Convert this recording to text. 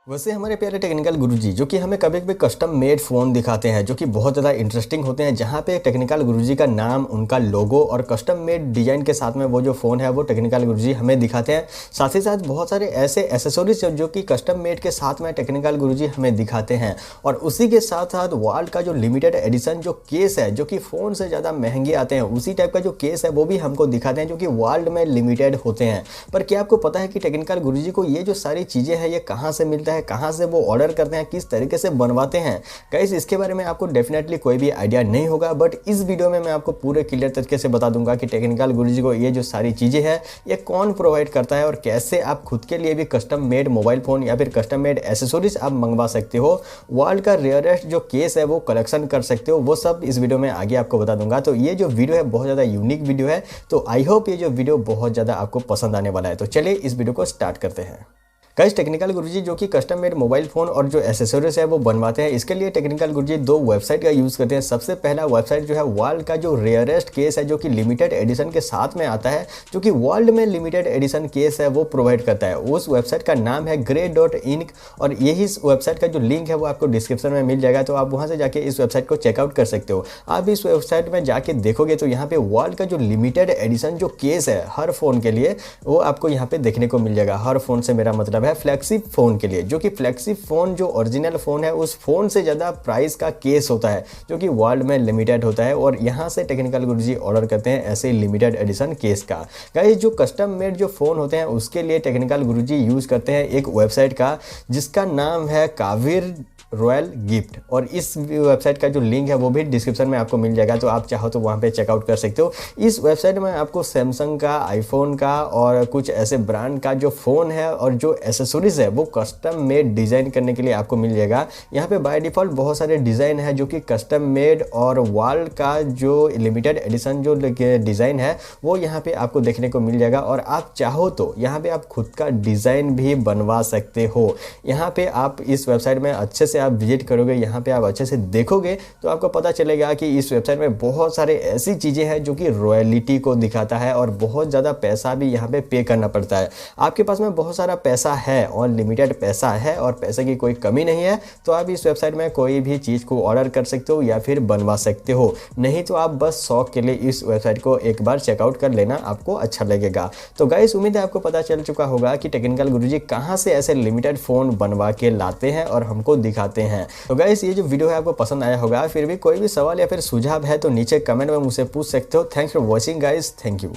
वैसे हमारे प्यारे टेक्निकल गुरुजी जो कि हमें कभी कभी कस्टम मेड फ़ोन दिखाते हैं जो कि बहुत ज़्यादा इंटरेस्टिंग होते हैं, जहाँ पे टेक्निकल गुरुजी का नाम, उनका लोगो और कस्टम मेड डिज़ाइन के साथ में वो जो फ़ोन है वो टेक्निकल गुरुजी हमें दिखाते हैं। साथ ही साथ बहुत सारे ऐसे एसेसरीज जो कि कस्टम मेड के साथ में टेक्निकल गुरुजी हमें दिखाते हैं। और उसी के साथ साथ वर्ल्ड का जो लिमिटेड एडिशन जो केस है जो कि फ़ोन से ज़्यादा महंगे आते हैं, उसी टाइप का जो केस है वो भी हमको दिखाते हैं जो कि वर्ल्ड में लिमिटेड होते हैं। पर क्या आपको पता है कि टेक्निकल गुरुजी को ये जो सारी चीज़ें हैं ये कहाँ से मिलता है, कहाँ से वो ऑर्डर करते हैं, किस तरीके से बनवाते हैं? गाइस इसके बारे में आपको डेफिनेटली कोई भी आइडिया नहीं होगा, बट इस वीडियो में मैं आपको पूरे क्लियर तरीके से बता दूंगा कि टेक्निकल गुरुजी को ये जो सारी चीज़ें हैं ये कौन प्रोवाइड करता है और कैसे आप खुद के लिए भी कस्टम मेड मोबाइल फ़ोन या फिर कस्टम मेड एसेसरीज आप मंगवा सकते हो। वर्ल्ड का रेयरेस्ट जो केस है वो कलेक्शन कर सकते हो, वो सब इस वीडियो में आगे आपको बता दूंगा। तो ये जो वीडियो है बहुत ज़्यादा यूनिक वीडियो है, तो आई होप ये जो वीडियो बहुत ज़्यादा आपको पसंद आने वाला है। तो चलिए इस वीडियो को स्टार्ट करते हैं। गाइस टेक्निकल गुरुजी जो कि कस्टम मेड मोबाइल फ़ोन और जो एसेसरीज है वो बनवाते हैं, इसके लिए टेक्निकल गुरुजी दो वेबसाइट का यूज़ करते हैं। सबसे पहला वेबसाइट जो है वर्ल्ड का जो रेयरेस्ट केस है जो कि लिमिटेड एडिशन के साथ में आता है, जो कि वर्ल्ड में लिमिटेड एडिशन केस है वो प्रोवाइड करता है। उस वेबसाइट का नाम है grey.inc और यही इस वेबसाइट का जो लिंक है वो आपको डिस्क्रिप्शन में मिल जाएगा, तो आप वहाँ से जाके इस वेबसाइट को चेकआउट कर सकते हो। आप इस वेबसाइट में जाके देखोगे तो यहाँ पे वर्ल्ड का जो लिमिटेड एडिशन जो केस है हर फ़ोन के लिए वो आपको यहाँ पे देखने को मिल जाएगा। हर फ़ोन से मेरा मतलब है फ्लैगशिप फ़ोन के लिए, जो कि फ्लैगशिप फ़ोन जो ओरिजिनल फ़ोन है उस फ़ोन से ज़्यादा प्राइस का केस होता है जो कि वर्ल्ड में लिमिटेड होता है, और यहाँ से टेक्निकल गुरुजी ऑर्डर करते हैं ऐसे लिमिटेड एडिशन केस का। गाइस जो कस्टम मेड जो फ़ोन होते हैं उसके लिए टेक्निकल गुरुजी यूज़ करते हैं एक वेबसाइट का जिसका नाम है काविर रॉयल गिफ्ट, और इस वेबसाइट का जो लिंक है वो भी डिस्क्रिप्शन में आपको मिल जाएगा, तो आप चाहो तो वहाँ पे चेकआउट कर सकते हो। इस वेबसाइट में आपको सैमसंग का, आईफोन का और कुछ ऐसे ब्रांड का जो फ़ोन है और जो एसेसरीज है वो कस्टम मेड डिज़ाइन करने के लिए आपको मिल जाएगा। यहाँ पे बाय डिफ़ॉल्ट बहुत सारे डिज़ाइन है जो कि कस्टम मेड और वर्ल्ड का जो लिमिटेड एडिशन जो डिज़ाइन है वो यहाँ पे आपको देखने को मिल जाएगा, और आप चाहो तो यहाँ पे आप खुद का डिज़ाइन भी बनवा सकते हो। यहाँ पे आप इस वेबसाइट में अच्छे से आप विजिट करोगे, यहाँ पे आप अच्छे से देखोगे तो आपको पता चलेगा कि इस वेबसाइट में बहुत सारे ऐसी चीज़ें हैं जो कि रॉयल्टी को दिखाता है और बहुत ज़्यादा पैसा भी यहाँ पे पे करना पड़ता है। आपके पास में बहुत सारा पैसा है, अनलिमिटेड पैसा है और पैसे की कोई कमी नहीं है, तो आप इस वेबसाइट में कोई भी चीज़ को ऑर्डर कर सकते हो या फिर बनवा सकते हो। नहीं तो आप बस शौक के लिए इस वेबसाइट को एक बार चेकआउट कर लेना, आपको अच्छा लगेगा। तो गाइस उम्मीद है आपको पता चल चुका होगा कि टेक्निकल गुरुजी कहाँ से ऐसे लिमिटेड फ़ोन बनवा के लाते हैं और हमको दिखाते हैं। तो गाइस ये जो वीडियो है आपको पसंद आया होगा, फिर भी कोई भी सवाल या फिर सुझाव है तो नीचे कमेंट में मुझसे पूछ सकते हो। Thanks for watching guys, thank you.